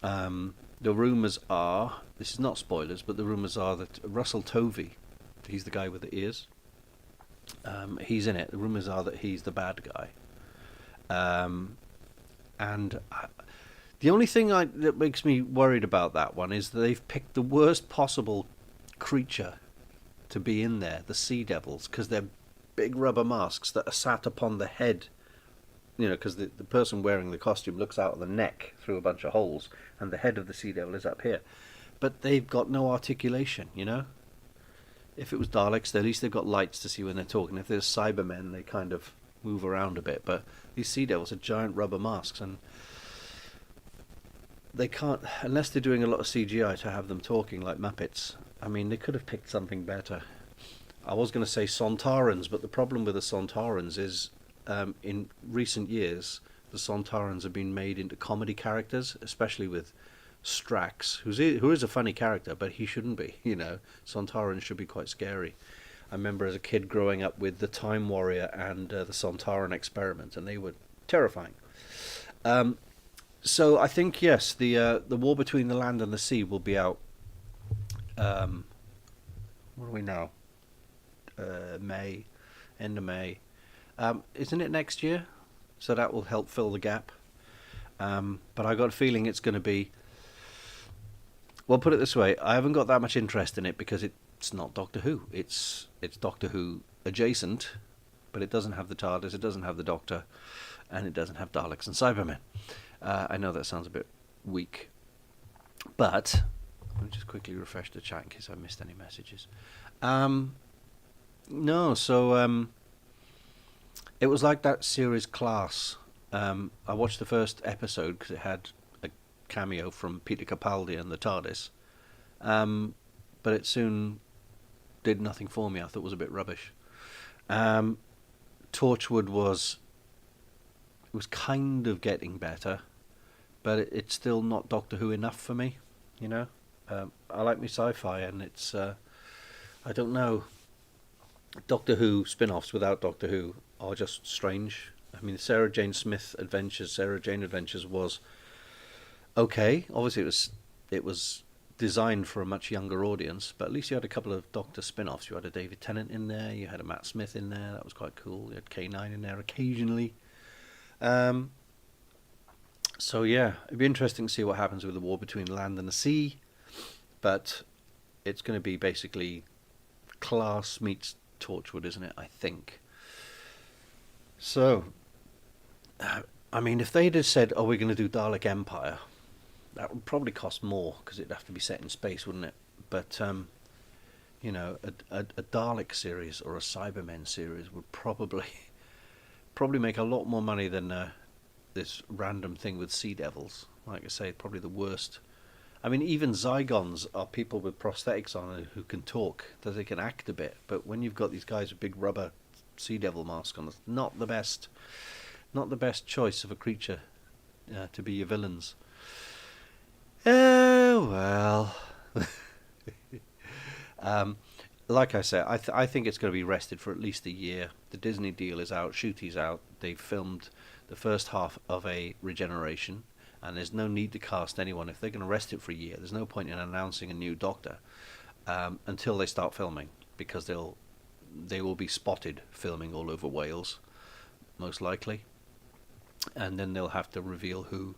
Speaker 1: The rumours are, this is not spoilers, but the rumours are that Russell Tovey, he's the guy with the ears, he's in it. The rumours are that he's the bad guy. The only thing that makes me worried about that one is that they've picked the worst possible creature to be in there, the sea devils, because they're big rubber masks that are sat upon the head. Because the person wearing the costume looks out of the neck through a bunch of holes, and the head of the sea devil is up here. But they've got no articulation, If it was Daleks, at least they've got lights to see when they're talking. If there's Cybermen, they kind of move around a bit. But these sea devils are giant rubber masks, and they can't, unless they're doing a lot of CGI to have them talking like Muppets. I mean, they could have picked something better. I was going to say Sontarans, but the problem with the Sontarans is in recent years, the Sontarans have been made into comedy characters, especially with Strax, who is a funny character, but he shouldn't be. Sontarans should be quite scary. I remember as a kid growing up with the Time Warrior and the Sontaran Experiment, and they were terrifying. So I think yes, the War Between the Land and the Sea will be out. What are we now? May, end of May. Isn't it next year? So that will help fill the gap. But I got a feeling it's going to be. Well, put it this way: I haven't got that much interest in it because it's not Doctor Who. It's Doctor Who adjacent, but it doesn't have the TARDIS, it doesn't have the Doctor, and it doesn't have Daleks and Cybermen. I know that sounds a bit weak, but let me just quickly refresh the chat in case I missed any messages. No, so it was like that series Class. I watched the first episode because it had a cameo from Peter Capaldi and the TARDIS, but it soon did nothing for me. I thought it was a bit rubbish. Torchwood was kind of getting better, but it's still not Doctor Who enough for me. I like my sci-fi, and it's I don't know. Doctor Who spin-offs without Doctor Who are just strange. I mean, Sarah Jane Adventures was okay. Obviously, it was designed for a much younger audience, but at least you had a couple of Doctor spin-offs. You had a David Tennant in there, you had a Matt Smith in there. That was quite cool. You had K9 in there occasionally. Um, so yeah, it'd be interesting to see what happens with the war between the land and the sea. But it's going to be basically Class meets Torchwood, isn't it? I think. So, I mean, if they'd have said, "Oh, we're going to do Dalek Empire," that would probably cost more because it'd have to be set in space, wouldn't it? But a Dalek series or a Cybermen series would probably make a lot more money than this random thing with Sea Devils. Like I say, probably the worst. I mean, even Zygons are people with prosthetics on who can talk, that they can act a bit. But when you've got these guys with big rubber Sea Devil masks on, it's not the best choice of a creature to be your villains. Oh well. Like I said, I think it's going to be rested for at least a year. The Disney deal is out, Shooty's out. They've filmed the first half of a Regeneration, and there's no need to cast anyone. If they're going to rest it for a year, there's no point in announcing a new Doctor until they start filming, because they will be spotted filming all over Wales, most likely, and then they'll have to reveal who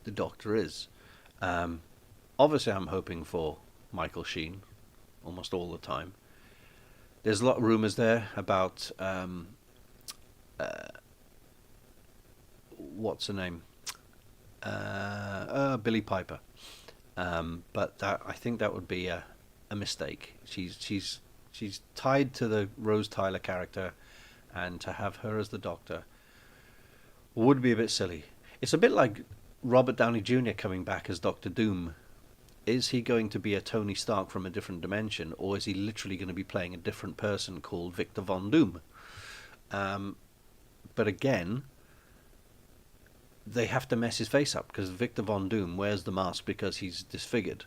Speaker 1: the Doctor is. Obviously, I'm hoping for Michael Sheen almost all the time. There's a lot of rumours there about what's her name, Billie Piper, but I think that would be a mistake. She's tied to the Rose Tyler character, and to have her as the Doctor would be a bit silly. It's a bit like Robert Downey Jr. coming back as Doctor Doom. Is he going to be a Tony Stark from a different dimension, or is he literally going to be playing a different person called Victor Von Doom? But again, they have to mess his face up, because Victor Von Doom wears the mask because he's disfigured.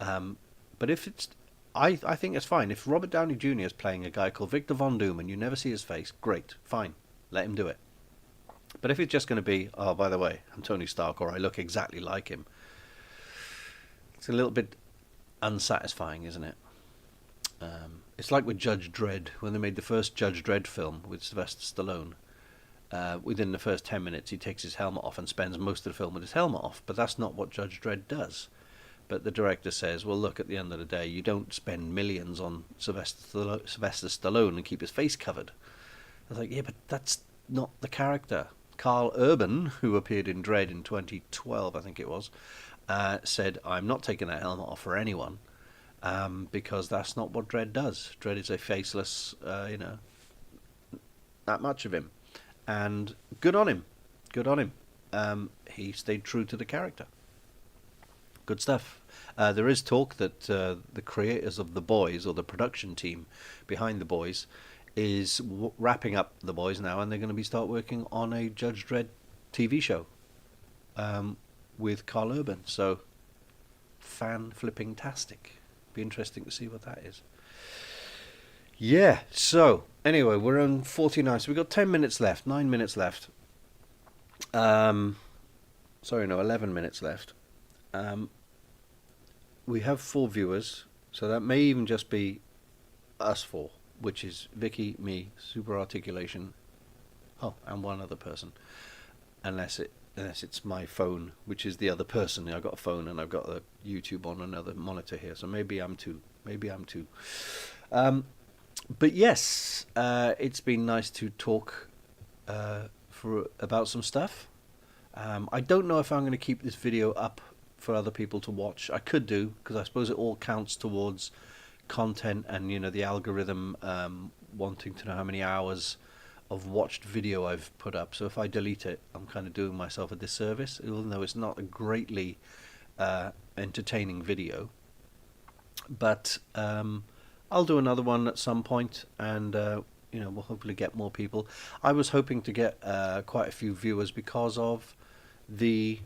Speaker 1: But if it's, I think it's fine. If Robert Downey Jr. is playing a guy called Victor Von Doom and you never see his face, great, fine, let him do it. But if it's just going to be, oh, by the way, I'm Tony Stark, or I look exactly like him, it's a little bit unsatisfying, isn't it? It's like with Judge Dredd, when they made the first Judge Dredd film with Sylvester Stallone. Within the first 10 minutes, he takes his helmet off and spends most of the film with his helmet off. But that's not what Judge Dredd does. But the director says, well, look, at the end of the day, you don't spend millions on Sylvester Stallone and keep his face covered. I was like, yeah, but that's not the character. Carl Urban, who appeared in Dredd in 2012, I think it was, said, I'm not taking that helmet off for anyone, because that's not what Dredd does. Dredd is a faceless, not much of him. And good on him. Good on him. He stayed true to the character. Good stuff. There is talk that the creators of The Boys, or the production team behind The Boys, is wrapping up The Boys now, and they're going to start working on a Judge Dredd TV show with Carl Urban. So, fan-flipping-tastic. Be interesting to see what that is. Yeah, so, anyway, we're on 49, so we've got 10 minutes left, 9 minutes left. 11 minutes left. We have 4 viewers, so that may even just be us 4, which is Vicky, me, Super Articulation, and one other person, unless it's my phone, which is the other person. I've got a phone and I've got a YouTube on another monitor here, so maybe I'm two. But yes, it's been nice to talk about some stuff. I don't know if I'm going to keep this video up for other people to watch. I could do, because I suppose it all counts towards content, and the algorithm wanting to know how many hours of watched video I've put up. So if I delete it, I'm kind of doing myself a disservice, even though it's not a greatly entertaining video. But I'll do another one at some point, and we'll hopefully get more people. I was hoping to get quite a few viewers because of the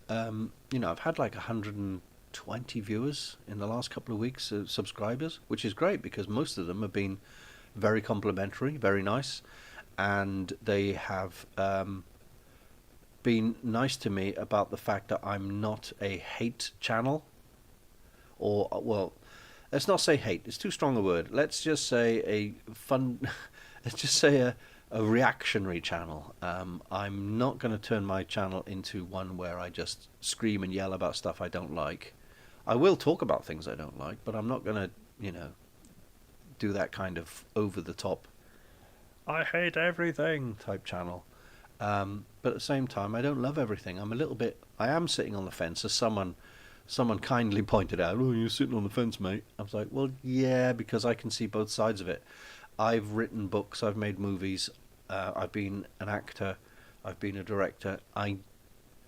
Speaker 1: I've had like 100 20 viewers in the last couple of weeks, subscribers, which is great because most of them have been very complimentary, very nice, and they have been nice to me about the fact that I'm not a hate channel, or, well, let's not say hate, it's too strong a word. Let's just say let's just say a reactionary channel. I'm not going to turn my channel into one where I just scream and yell about stuff I don't like. I will talk about things I don't like, but I'm not going to, do that kind of over the top, I hate everything type channel. But at the same time, I don't love everything. I am sitting on the fence, as someone kindly pointed out. Oh, you're sitting on the fence, mate. I was like, well, yeah, because I can see both sides of it. I've written books, I've made movies, I've been an actor, I've been a director. I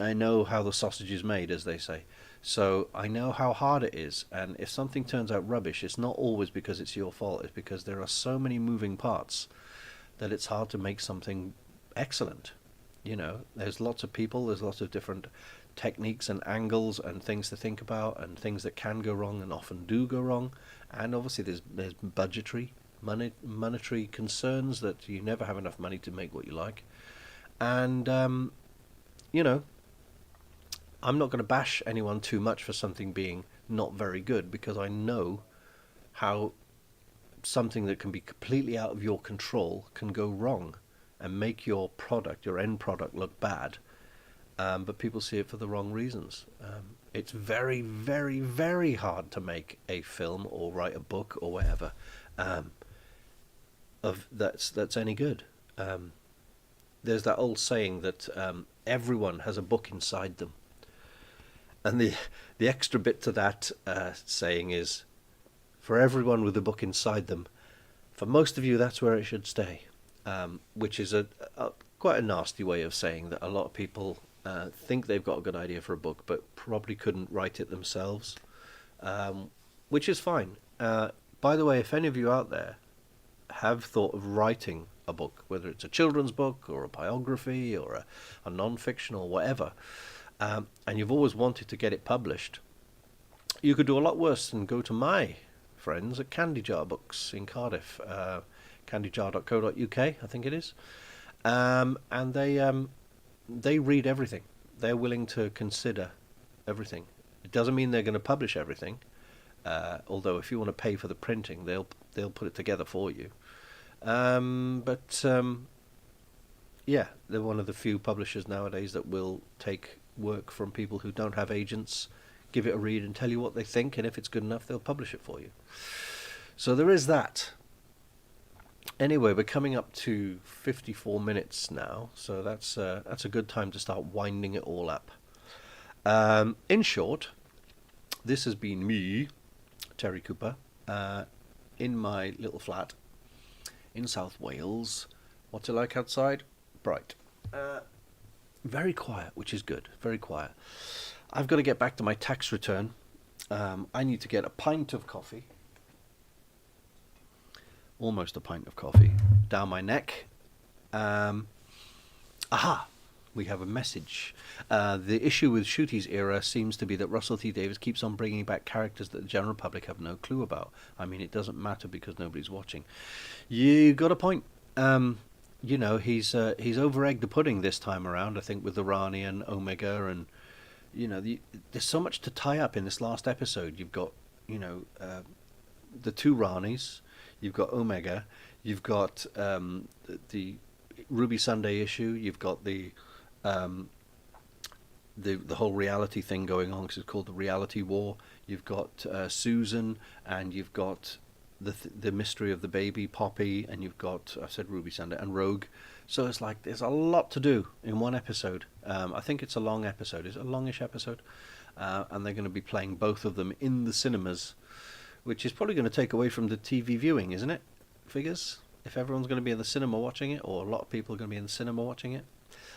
Speaker 1: know how the sausage is made, as they say. So I know how hard it is, and if something turns out rubbish, it's not always because it's your fault. It's because there are so many moving parts that it's hard to make something excellent. There's lots of people, there's lots of different techniques and angles and things to think about, and things that can go wrong and often do go wrong. And obviously there's monetary concerns, that you never have enough money to make what you like. And I'm not going to bash anyone too much for something being not very good, because I know how something that can be completely out of your control can go wrong and make your end product, look bad. But people see it for the wrong reasons. It's very, very, very hard to make a film or write a book or whatever that's any good. There's that old saying that everyone has a book inside them. And the extra bit to that saying is, for everyone with a book inside them, for most of you, that's where it should stay. Which is quite a nasty way of saying that a lot of people think they've got a good idea for a book, but probably couldn't write it themselves, which is fine. By the way, if any of you out there have thought of writing a book, whether it's a children's book or a biography or a non-fiction or whatever, and you've always wanted to get it published, you could do a lot worse than go to my friends at Candy Jar Books in Cardiff, candyjar.co.uk, I think it is, and they read everything. They're willing to consider everything. It doesn't mean they're going to publish everything, although if you want to pay for the printing, they'll put it together for you. Yeah, they're one of the few publishers nowadays that will take work from people who don't have agents, give it a read and tell you what they think, and if it's good enough, they'll publish it for you. So there is that. Anyway, we're coming up to 54 minutes now, so that's a good time to start winding it all up. In short, this has been me, Terry Cooper, in my little flat in South Wales. What's it like outside? Bright. Very quiet, which is good. Very quiet. I've got to get back to my tax return. I need to get a pint of coffee. Almost a pint of coffee down my neck. We have a message. The issue with Shooty's era seems to be that Russell T Davies keeps on bringing back characters that the general public have no clue about. I mean, it doesn't matter because nobody's watching. You got a point. He's over-egged the pudding this time around, I think, with the Rani and Omega, and there's so much to tie up in this last episode. You've got the two Ranis, you've got Omega, you've got the Ruby Sunday issue, you've got the whole reality thing going on, because it's called the Reality War. You've got Susan, and you've got the mystery of the baby Poppy, and you've got, I said Ruby Sunday, and Rogue. So it's like there's a lot to do in one episode. I think it's a long episode. It's a longish episode, and they're going to be playing both of them in the cinemas, which is probably going to take away from the TV viewing, isn't it? Figures, if everyone's going to be in the cinema watching it, or a lot of people are going to be in the cinema watching it.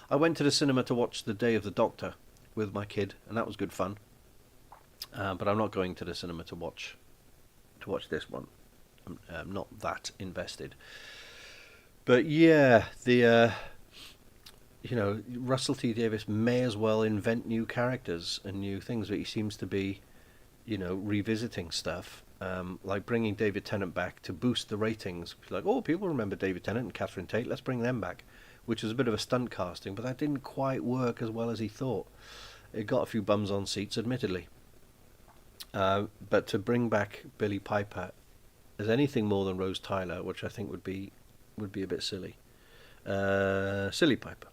Speaker 1: I went to the cinema to watch The Day of the Doctor with my kid, and that was good fun. But I'm not going to the cinema to watch this one. I'm not that invested. But yeah, Russell T Davies may as well invent new characters and new things, but he seems to be revisiting stuff, like bringing David Tennant back to boost the ratings. Like, oh, people remember David Tennant and Catherine Tate, let's bring them back, which was a bit of a stunt casting, but that didn't quite work as well as he thought. It got a few bums on seats, admittedly. But to bring back Billie Piper as anything more than Rose Tyler, which I think would be a bit silly. Silly Piper.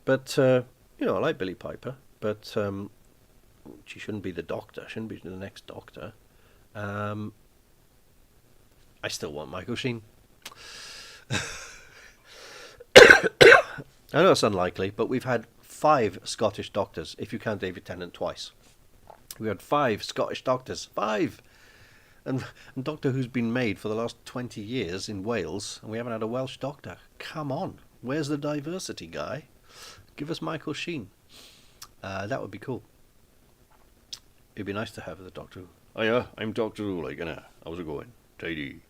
Speaker 1: But I like Billie Piper, but she shouldn't be the Doctor. Shouldn't be the next Doctor. I still want Michael Sheen. I know it's unlikely, but we've had 5 Scottish Doctors, if you count David Tennant twice. We had 5 Scottish Doctors. 5! And Doctor Who's been made for the last 20 years in Wales, and we haven't had a Welsh Doctor. Come on. Where's the diversity, guy? Give us Michael Sheen. That would be cool. It'd be nice to have the Doctor Who. Oh yeah, I'm Doctor Who, like, how's it going? Tidy.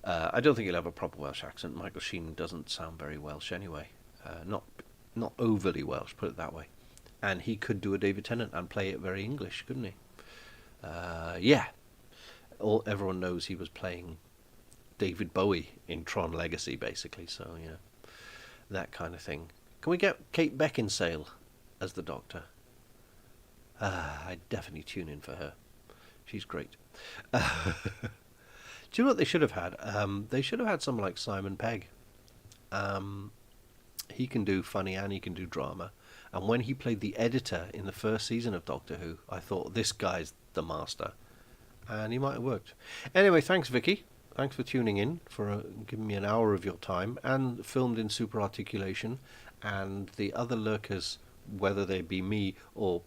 Speaker 1: I don't think he'll have a proper Welsh accent. Michael Sheen doesn't sound very Welsh anyway. Not overly Welsh, put it that way. And he could do a David Tennant and play it very English, couldn't he? Yeah. Everyone knows he was playing David Bowie in Tron Legacy, basically. So, that kind of thing. Can we get Kate Beckinsale as the Doctor? I'd definitely tune in for her. She's great. Do you know what they should have had? They should have had someone like Simon Pegg. He can do funny and he can do drama. And when he played the editor in the first season of Doctor Who, I thought, this guy's the master. And he might have worked. Anyway, thanks, Vicky. Thanks for tuning in, for giving me an hour of your time, and filmed in super articulation. And the other lurkers, whether they be me or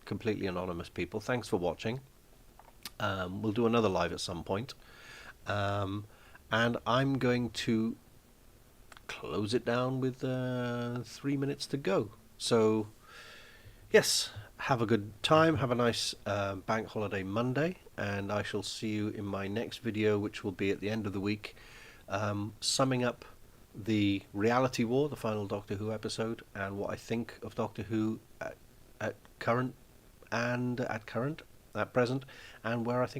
Speaker 1: completely anonymous people, thanks for watching. We'll do another live at some point. And I'm going to close it down with 3 minutes to go. So, yes, have a good time. Have a nice bank holiday Monday. And I shall see you in my next video, which will be at the end of the week, summing up the Reality War, the final Doctor Who episode, and what I think of Doctor Who at present, and where I think